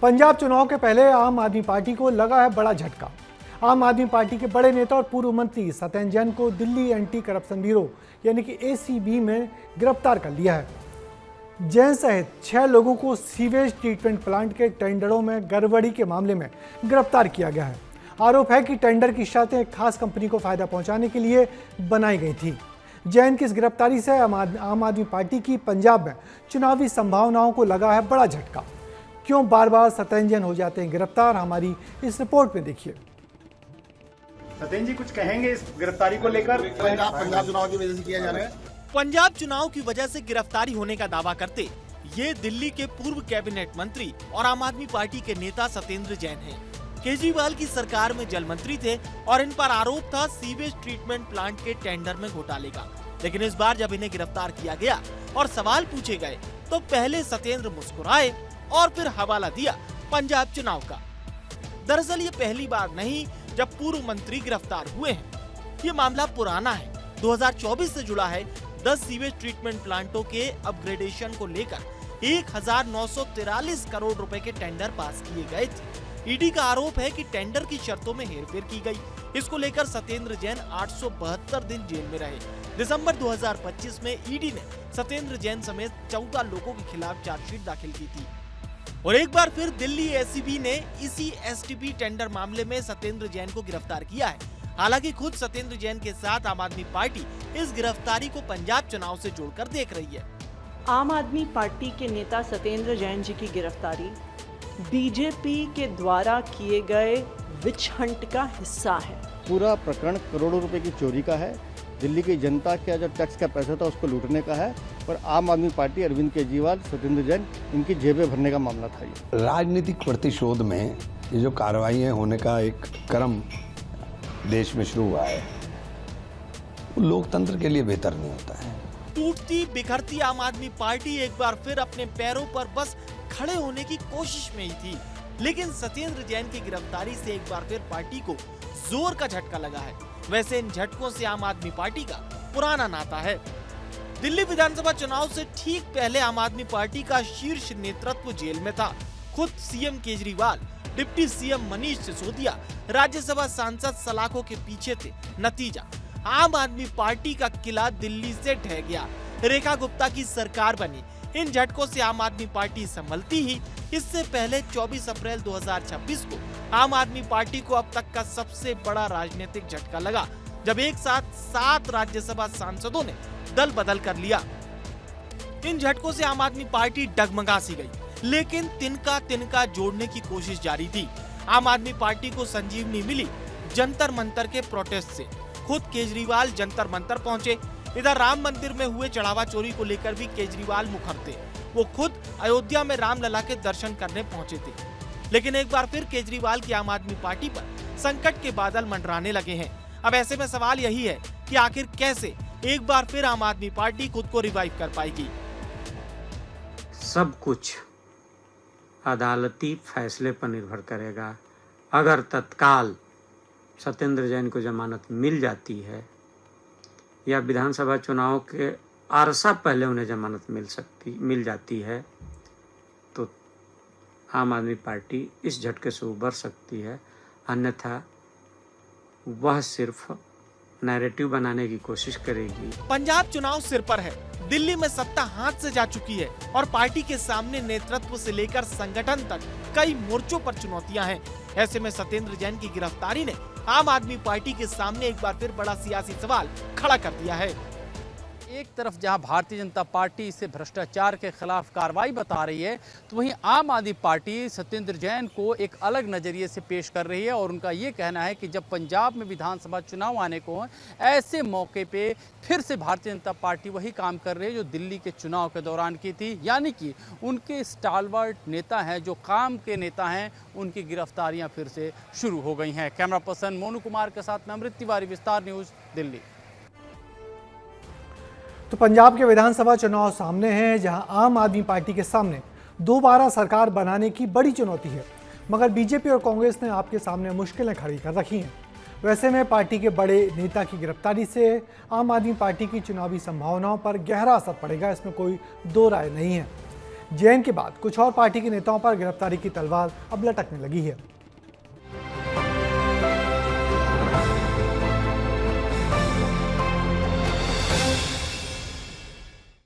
पंजाब चुनाव के पहले आम आदमी पार्टी को लगा है बड़ा झटका। आम आदमी पार्टी के बड़े नेता और पूर्व मंत्री सत्येंद्र जैन को दिल्ली एंटी करप्शन ब्यूरो यानी कि एसीबी में गिरफ्तार कर लिया है। जैन सहित 6 लोगों को सीवेज ट्रीटमेंट प्लांट के टेंडरों में गड़बड़ी के मामले में गिरफ्तार किया गया है। आरोप है कि टेंडर की शर्तें एक खास कंपनी को फायदा पहुंचाने के लिए बनाई गई थी। जैन की इस गिरफ्तारी से आम आदमी पार्टी की पंजाब में चुनावी संभावनाओं को लगा है बड़ा झटका। क्यों बार बार सत्येंद्र जैन हो जाते हैं गिरफ्तार, हमारी इस रिपोर्ट में देखिए। सत्येंद्र जी कुछ कहेंगे इस गिरफ्तारी को लेकर? पंजाब चुनाव की वजह से किया जा रहा है। पंजाब चुनाव की वजह से गिरफ्तारी होने का दावा करते ये दिल्ली के पूर्व कैबिनेट मंत्री और आम आदमी पार्टी के नेता सत्येंद्र जैन हैं। केजरीवाल की सरकार में जल मंत्री थे और इन पर आरोप था सीवेज ट्रीटमेंट प्लांट के टेंडर में घोटाले का। लेकिन इस बार जब इन्हें गिरफ्तार किया गया और सवाल पूछे गए तो पहले सत्येंद्र मुस्कुराए और फिर हवाला दिया पंजाब चुनाव का। दरअसल ये पहली बार नहीं जब पूर्व मंत्री गिरफ्तार हुए हैं। ये मामला पुराना है, 2024 से जुड़ा है। 10 सीवेज ट्रीटमेंट प्लांटों के अपग्रेडेशन को लेकर 1943 करोड़ रुपए के टेंडर पास किए गए थे। ईडी का आरोप है कि टेंडर की शर्तों में हेरफेर की गई। इसको लेकर सत्येंद्र जैन 872 दिन जेल में रहे। दिसंबर 2025 में ईडी ने सत्येंद्र जैन समेत 14 लोगों के खिलाफ चार्जशीट दाखिल की थी। और एक बार फिर दिल्ली एसीबी ने इसी एसटीपी टेंडर मामले में सत्येंद्र जैन को गिरफ्तार किया है। हालांकि खुद सत्येंद्र जैन के साथ आम आदमी पार्टी इस गिरफ्तारी को पंजाब चुनाव से जोड़कर देख रही है। आम आदमी पार्टी के नेता सत्येंद्र जैन जी की गिरफ्तारी बीजेपी के द्वारा किए गए विच हंट का हिस्सा है। पूरा प्रकरण करोड़ों रुपए की चोरी का है। दिल्ली की जनता का जो टैक्स का पैसा था उसको लूटने का है। और आम आदमी पार्टी, अरविंद केजरीवाल, सत्येंद्र जैन, इनकी जेबें भरने का मामला था। ये राजनीतिक प्रतिशोध में ये जो कार्रवाइयाँ होने का एक क्रम देश में शुरू हुआ है, वो लोकतंत्र के लिए बेहतर नहीं होता है। टूटती बिखरती आम आदमी पार्टी एक बार फिर अपने पैरों पर बस खड़े होने की कोशिश में ही थी। लेकिन सत्येंद्र जैन की गिरफ्तारी से एक बार फिर पार्टी को जोर का झटका लगा है। वैसे इन झटकों से आम आदमी पार्टी का पुराना नाता है। दिल्ली विधानसभा चुनाव से ठीक पहले आम आदमी पार्टी का शीर्ष नेतृत्व जेल में था। खुद CM Kejriwal, deputy CM Manish Sisodia, Rajya Sabha सांसद सलाखों के पीछे थे। नतीजा, आम आदमी पार्टी का किला दिल्ली से ढह गया। रेखा गुप्ता की सरकार बनी। इन झटकों से आम आदमी पार्टी संभलती ही। इससे पहले 24 अप्रैल 2026 को आम आदमी पार्टी को अब तक का सबसे बड़ा राजनीतिक झटका लगा, जब एक साथ 7 राज्यसभा सांसदों ने दल बदल कर लिया। इन झटकों से आम आदमी पार्टी डगमगा सी गई, लेकिन तिनका तिनका जोड़ने की कोशिश जारी थी। आम आदमी पार्टी को संजीवनी मिली जंतर मंतर के प्रोटेस्ट से। खुद केजरीवाल जंतर मंतर पहुंचे। इधर राम मंदिर में हुए चढ़ावा चोरी को लेकर भी केजरीवाल मुखर थे। वो खुद अयोध्या में रामलला के दर्शन करने पहुंचे थे। लेकिन एक बार फिर केजरीवाल की आम आदमी पार्टी पर संकट के बादल मंडराने लगे हैं। अब ऐसे में सवाल यही है कि आखिर कैसे एक बार फिर आम आदमी पार्टी खुद को रिवाइव कर पाएगी। सब कुछ अदालती फैसले पर निर्भर करेगा। अगर तत्काल सत्येंद्र जैन को जमानत मिल जाती है या विधानसभा चुनाव के अरसा पहले उन्हें जमानत मिल जाती है, तो आम आदमी पार्टी इस झटके से उबर सकती है। अन्यथा वह सिर्फ नैरेटिव बनाने की कोशिश करेगी। पंजाब चुनाव सिर पर है। दिल्ली में सत्ता हाथ से जा चुकी है और पार्टी के सामने नेतृत्व से लेकर संगठन तक कई मोर्चों पर चुनौतियां हैं। ऐसे में सत्येंद्र जैन की गिरफ्तारी ने आम आदमी पार्टी के सामने एक बार फिर बड़ा सियासी सवाल खड़ा कर दिया है। एक तरफ जहां भारतीय जनता पार्टी इसे भ्रष्टाचार के खिलाफ कार्रवाई बता रही है, तो वहीं आम आदमी पार्टी सत्येंद्र जैन को एक अलग नजरिए से पेश कर रही है। और उनका ये कहना है कि जब पंजाब में विधानसभा चुनाव आने को है, ऐसे मौके पे फिर से भारतीय जनता पार्टी वही काम कर रही है जो दिल्ली के चुनाव के दौरान की थी। यानी कि उनके स्टालवर्ट नेता हैं, जो काम के नेता हैं, उनकी गिरफ्तारियां फिर से शुरू हो गई हैं। कैमरा पर्सन मोनू कुमार के साथ मैं अमृत तिवारी, विस्तार न्यूज, दिल्ली। तो पंजाब के विधानसभा चुनाव सामने हैं, जहां आम आदमी पार्टी के सामने दोबारा सरकार बनाने की बड़ी चुनौती है। मगर बीजेपी और कांग्रेस ने आपके सामने मुश्किलें खड़ी कर रखी हैं। वैसे में पार्टी के बड़े नेता की गिरफ्तारी से आम आदमी पार्टी की चुनावी संभावनाओं पर गहरा असर पड़ेगा, इसमें कोई दो राय नहीं है। जैन के बाद कुछ और पार्टी के नेताओं पर गिरफ्तारी की तलवार अब लटकने लगी है।